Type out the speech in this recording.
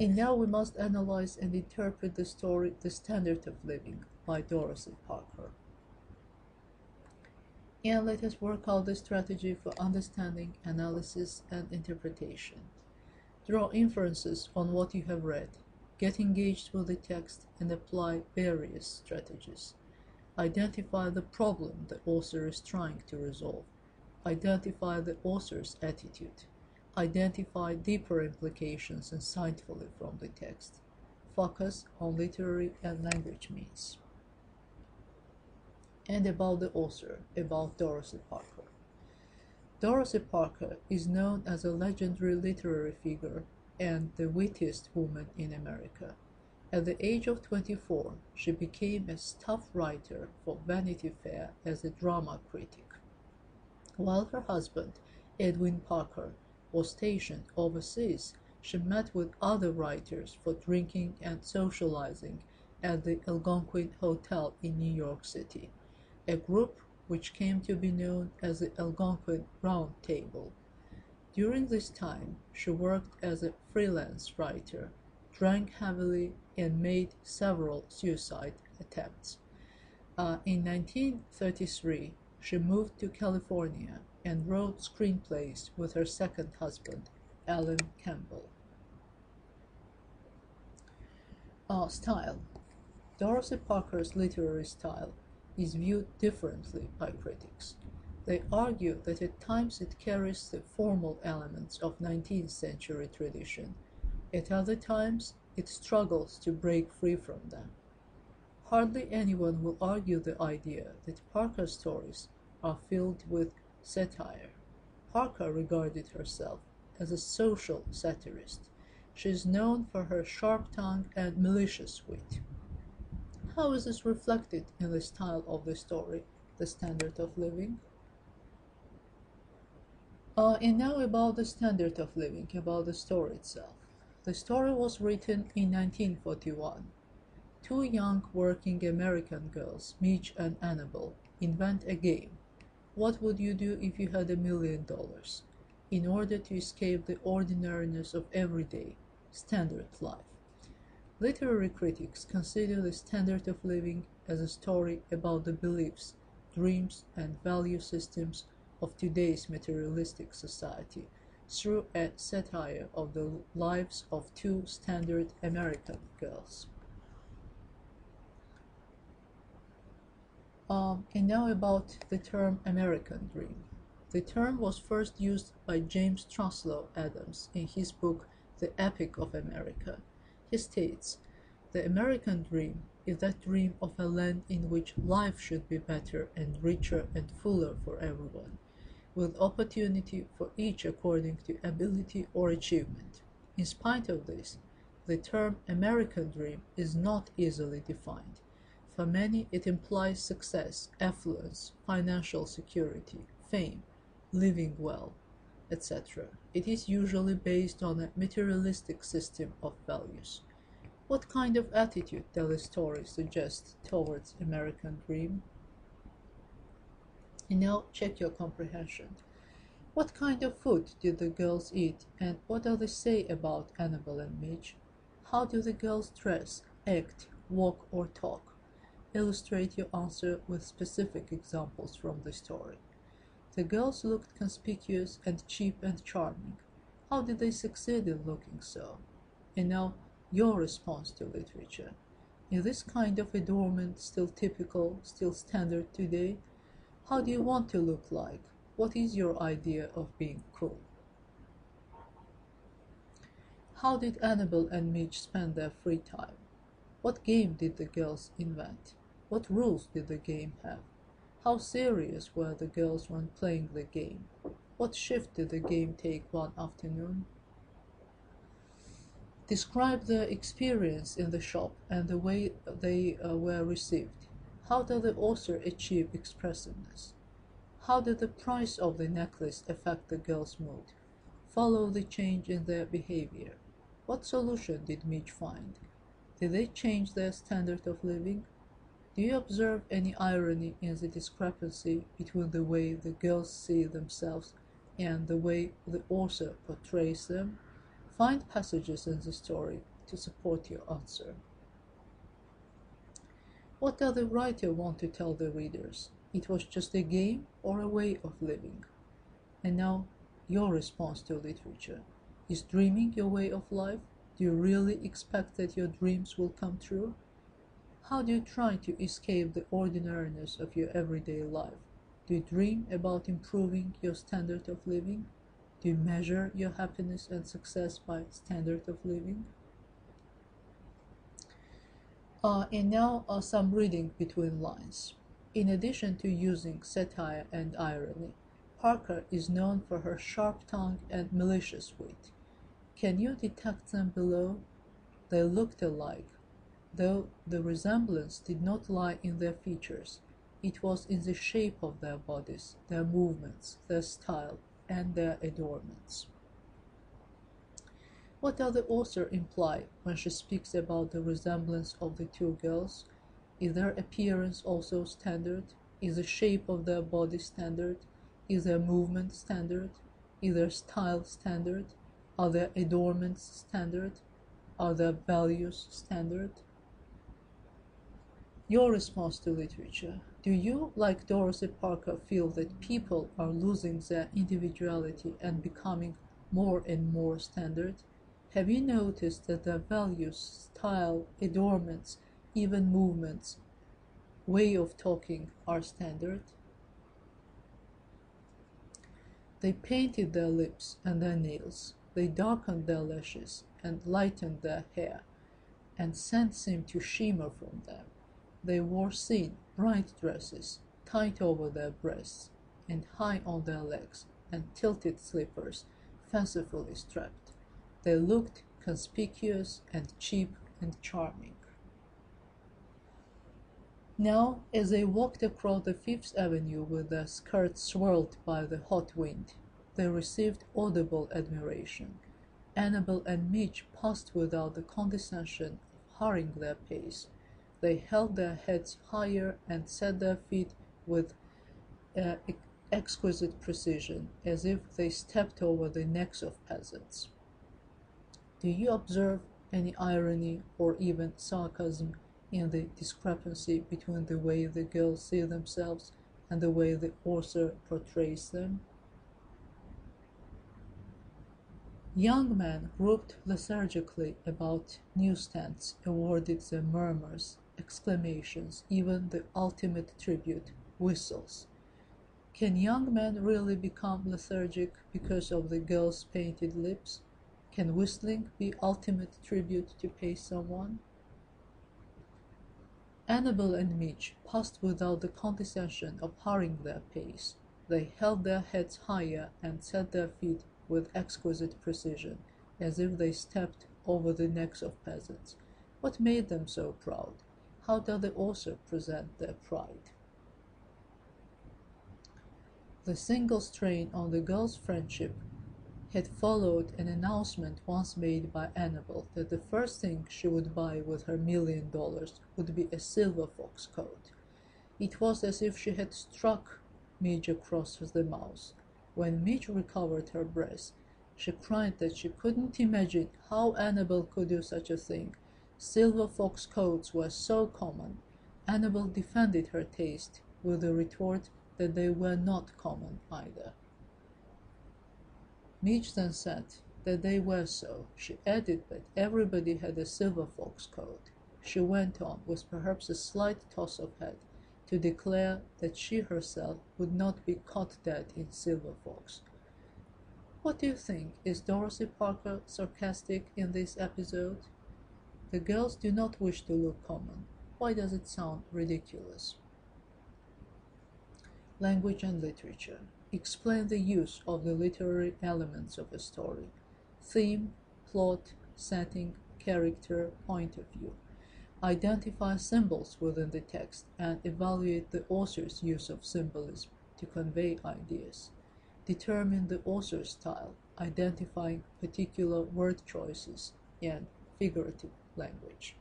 And now we must analyze and interpret the story The Standard of Living by Dorothy Parker. And let us work out the strategy for understanding, analysis, and interpretation. Draw inferences on what you have read. Get engaged with the text and apply various strategies. Identify the problem the author is trying to resolve. Identify the author's attitude. Identify deeper implications insightfully from the text. Focus on literary and language means. And about the author, about Dorothy Parker. Dorothy Parker is known as a legendary literary figure and the wittiest woman in America. At the age of 24, she became a staff writer for Vanity Fair as a drama critic. While her husband, Edwin Parker, was stationed overseas, she met with other writers for drinking and socializing at the Algonquin Hotel in New York City, a group which came to be known as the Algonquin Round Table. During this time, she worked as a freelance writer, drank heavily, and made several suicide attempts. In 1933, she moved to California and wrote screenplays with her second husband, Alan Campbell. Style. Dorothy Parker's literary style is viewed differently by critics. They argue that at times it carries the formal elements of 19th century tradition. At other times, it struggles to break free from them. Hardly anyone will argue the idea that Parker's stories are filled with satire. Parker regarded herself as a social satirist. She is known for her sharp tongue and malicious wit. How is this reflected in the style of the story, The Standard of Living? And now about The Standard of Living, about the story itself. The story was written in 1941. Two young working American girls, Midge and Annabelle, invent a game. What would you do if you had $1 million? In order to escape the ordinariness of everyday, standard life. Literary critics consider The Standard of Living as a story about the beliefs, dreams, and value systems of today's materialistic society through a satire of the lives of two standard American girls. And now about the term American Dream. The term was first used by James Truslow Adams in his book The Epic of America. He states, "The American dream is that dream of a land in which life should be better and richer and fuller for everyone, with opportunity for each according to ability or achievement. In spite of this, the term American dream is not easily defined. For many, it implies success, affluence, financial security, fame, living well, etc. It is usually based on a materialistic system of values." What kind of attitude does the story suggest towards American dream? And now check your comprehension. What kind of food did the girls eat, and what do they say about Annabelle and Midge? How do the girls dress, act, walk, or talk? Illustrate your answer with specific examples from the story. The girls looked conspicuous and cheap and charming. How did they succeed in looking so? And now, your response to literature. Is this kind of adornment still typical, still standard today? How do you want to look like? What is your idea of being cool? How did Annabelle and Midge spend their free time? What game did the girls invent? What rules did the game have? How serious were the girls when playing the game? What shift did the game take one afternoon? Describe the experience in the shop and the way they were received. How did the author achieve expressiveness? How did the price of the necklace affect the girls' mood? Follow the change in their behavior. What solution did Midge find? Did they change their standard of living? Do you observe any irony in the discrepancy between the way the girls see themselves and the way the author portrays them? Find passages in the story to support your answer. What does the writer want to tell the readers? It was just a game or a way of living? And now, your response to literature. Is dreaming your way of life? Do you really expect that your dreams will come true? How do you try to escape the ordinariness of your everyday life? Do you dream about improving your standard of living? Do you measure your happiness and success by standard of living? And now some reading between lines. In addition to using satire and irony, Parker is known for her sharp tongue and malicious wit. Can you detect them below? They looked alike, though the resemblance did not lie in their features. It was in the shape of their bodies, their movements, their style, and their adornments. What does the author imply when she speaks about the resemblance of the two girls? Is their appearance also standard? Is the shape of their body standard? Is their movement standard? Is their style standard? Are their adornments standard? Are their values standard? Your response to literature. Do you, like Dorothy Parker, feel that people are losing their individuality and becoming more and more standard? Have you noticed that their values, style, adornments, even movements, way of talking are standard? They painted their lips and their nails. They darkened their lashes and lightened their hair, and scent seemed to shimmer from them. They wore thin, bright dresses, tight over their breasts, and high on their legs, and tilted slippers, fancifully strapped. They looked conspicuous and cheap and charming. Now, as they walked across the Fifth Avenue with their skirts swirled by the hot wind, they received audible admiration. Annabel and Midge passed without the condescension of hurrying their pace. They held their heads higher and set their feet with exquisite precision, as if they stepped over the necks of peasants. Do you observe any irony or even sarcasm in the discrepancy between the way the girls see themselves and the way the author portrays them? Young men grouped lethargically about newsstands awarded the murmurs, exclamations, even the ultimate tribute, whistles. Can young men really become lethargic because of the girls' painted lips? Can whistling be ultimate tribute to pay someone? Annabel and Midge passed without the condescension of hurrying their pace. They held their heads higher and set their feet with exquisite precision, as if they stepped over the necks of peasants. What made them so proud? How does the author present their pride? The single strain on the girls' friendship had followed an announcement once made by Annabel that the first thing she would buy with her $1 million would be a silver fox coat. It was as if she had struck Midge across the mouth. When Midge recovered her breath, she cried that she couldn't imagine how Annabel could do such a thing. Silver fox coats were so common. Annabel defended her taste with the retort that they were not common either. Midge then said that they were so. She added that everybody had a silver fox coat. She went on, with perhaps a slight toss of head, to declare that she herself would not be caught dead in silver fox. What do you think? Is Dorothy Parker sarcastic in this episode? The girls do not wish to look common. Why does it sound ridiculous? Language and literature. Explain the use of the literary elements of a story. Theme, plot, setting, character, point of view. Identify symbols within the text and evaluate the author's use of symbolism to convey ideas. Determine the author's style, identifying particular word choices and figurative language.